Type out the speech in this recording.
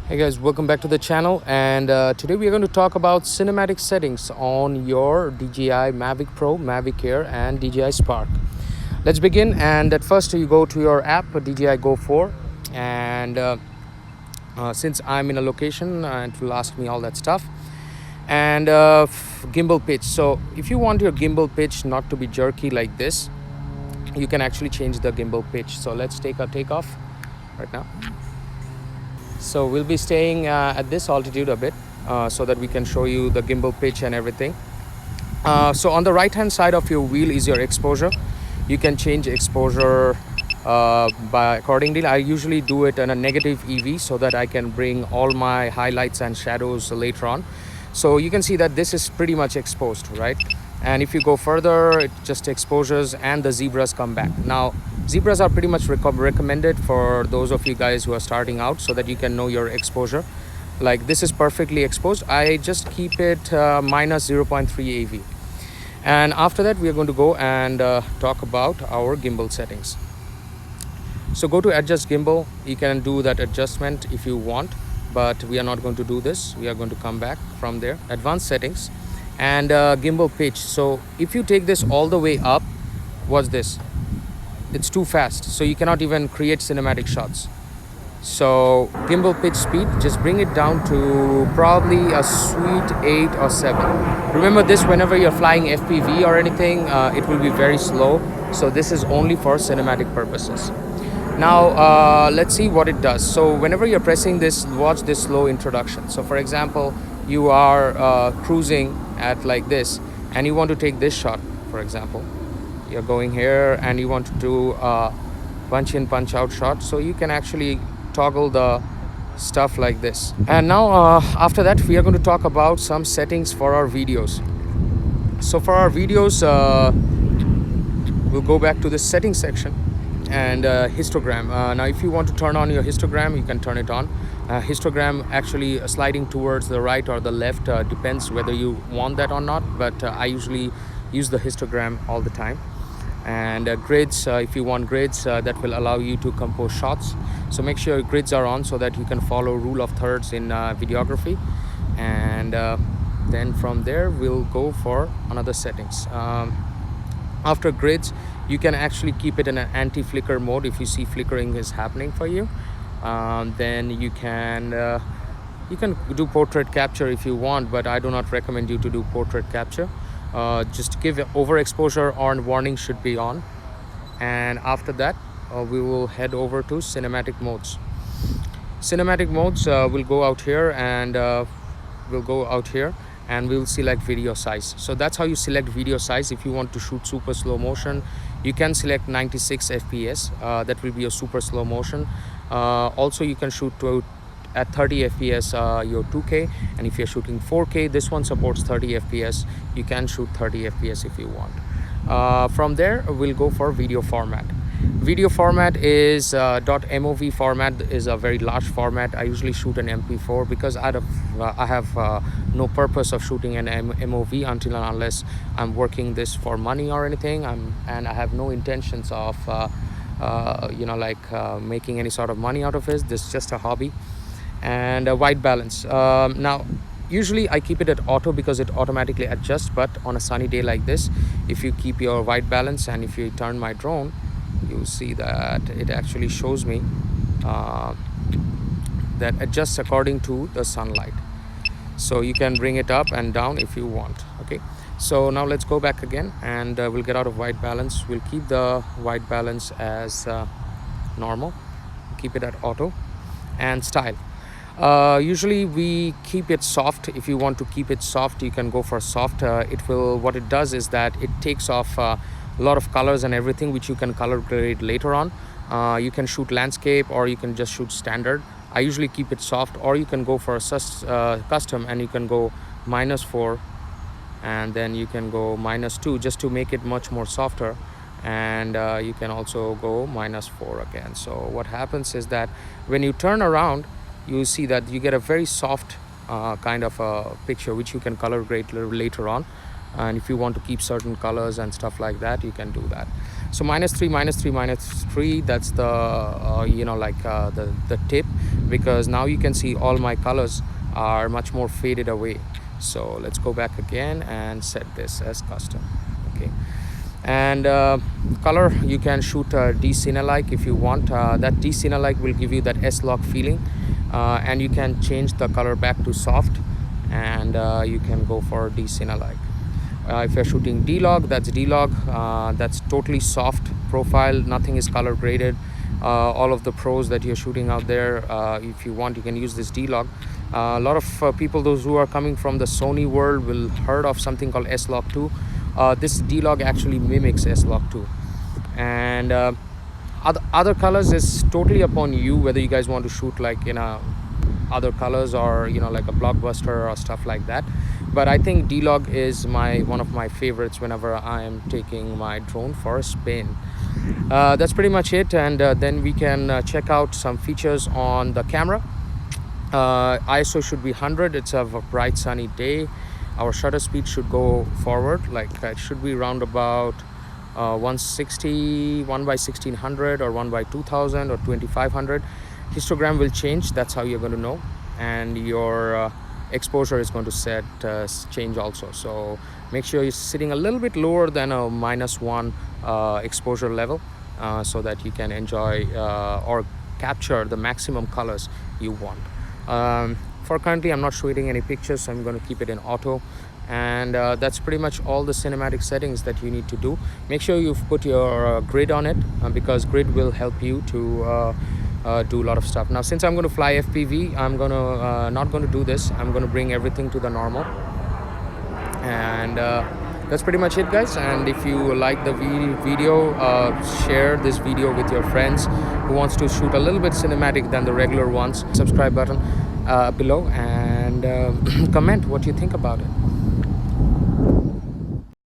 Hey guys, welcome back to the channel, and today we are going to talk about cinematic settings on your DJI Mavic Pro, Mavic Air and DJI Spark. Let's begin, and at first you go to your app DJI Go 4, and since I'm in a location, it will ask me all that stuff. And gimbal pitch. So if you want your gimbal pitch not to be jerky like this, you can actually change the gimbal pitch. So let's take a takeoff right now. So we'll be staying at this altitude a bit so that we can show you the gimbal pitch and everything. So on the right hand side of your wheel is your exposure. You can change exposure by accordingly. I usually do it in a negative EV so that I can bring all my highlights and shadows later on. So you can see that this is pretty much exposed, right? And if you go further, it just exposures and the zebras come back. Now, zebras are pretty much recommended for those of you guys who are starting out so that you can know your exposure. Like this is perfectly exposed. I just keep it minus 0.3 AV. And after that, we are going to go and talk about our gimbal settings. So go to adjust gimbal. You can do that adjustment if you want, but we are not going to do this. We are going to come back from there, advanced settings and gimbal pitch. So if you take this all the way up, what's this? It's too fast, so you cannot even create cinematic shots. So gimbal pitch speed, just bring it down to probably a sweet 8 or 7. Remember this, whenever you're flying FPV or anything, it will be very slow. So this is only for cinematic purposes. Now let's see what it does. So whenever you're pressing this, watch this slow introduction. So for example, you are cruising at like this and you want to take this shot. For example, you're going here and you want to do a punch in punch out shot, so you can actually toggle the stuff like this. And now after that, we are going to talk about some settings for our videos. So for our videos, we'll go back to the settings section and histogram. Now if you want to turn on your histogram, you can turn it on. Histogram actually sliding towards the right or the left, depends whether you want that or not, but I usually use the histogram all the time. And grids, if you want grids, that will allow you to compose shots. So make sure grids are on so that you can follow rule of thirds in videography. And then from there we'll go for another settings. After grids, you can actually keep it in an anti-flicker mode if you see flickering is happening for you. Then you can do portrait capture if you want, but I do not recommend you to do portrait capture. Just give overexposure on warning should be on. And after that, we will head over to cinematic modes. Cinematic modes will go out here and we'll select video size. So that's how you select video size. If you want to shoot super slow motion, you can select 96 FPS. That will be a super slow motion. Also, you can shoot at 30 FPS your 2K, and if you're shooting 4K, this one supports 30 FPS. You can shoot 30 FPS if you want. From there, we'll go for video format. Video format is .mov format, is a very large format. I usually shoot an MP4 because I have no purpose of shooting an MOV until and unless I'm working this for money or anything. And I have no intentions of making any sort of money out of it. This is just a hobby. And white balance. Now usually I keep it at auto because it automatically adjusts, but on a sunny day like this, if you keep your white balance and if you turn my drone, you'll see that it actually shows me that adjusts according to the sunlight. So you can bring it up and down if you want. Okay, so now let's go back again and we'll get out of white balance. We'll keep the white balance as normal, keep it at auto. And style, usually we keep it soft. If you want to keep it soft, you can go for soft. What it does is that it takes off a lot of colors and everything, which you can color grade later on. You can shoot landscape or you can just shoot standard. I usually keep it soft, or you can go for a custom and you can go -4 and then you can go -2 just to make it much more softer. And you can also go -4 again. So what happens is that when you turn around, you see that you get a very soft kind of a picture, which you can color grade later on. And if you want to keep certain colors and stuff like that, you can do that. So -3, -3, -3, that's the the tip. because now you can see all my colors are much more faded away. So let's go back again and set this as custom. Okay. And color, you can shoot de-cine-alike if you want. That de-cine-alike will give you that S-lock feeling, and you can change the color back to soft, and you can go for de-cine-alike. If you're shooting D-log, that's D-log. That's totally soft profile, nothing is color graded. All of the pros that you're shooting out there, if you want, you can use this D-log. A lot of people, those who are coming from the Sony world, will heard of something called S-Log 2. This D-log actually mimics S-Log 2. And other colors is totally upon you, whether you guys want to shoot like other colors, or like a blockbuster or stuff like that. But I think D-log is one of my favorites whenever I am taking my drone for a spin. That's pretty much it, and then we can check out some features on the camera. ISO should be 100. It's a bright sunny day. Our shutter speed should go forward, like it should be around about 160, 1 by 1600 or 1 by 2000 or 2500. Histogram will change, that's how you're going to know. And your exposure is going to change also. So make sure you're sitting a little bit lower than a -1 exposure level, so that you can enjoy or capture the maximum colors you want. For currently, I'm not shooting any pictures, so I'm going to keep it in auto. And that's pretty much all the cinematic settings that you need to do. Make sure you've put your grid on it, because grid will help you to do a lot of stuff. Now, since I'm going to fly FPV, I'm going to not going to do this. I'm going to bring everything to the normal. And that's pretty much it, guys. And if you like the video, share this video with your friends who wants to shoot a little bit cinematic than the regular ones. Subscribe button below, and comment what you think about it.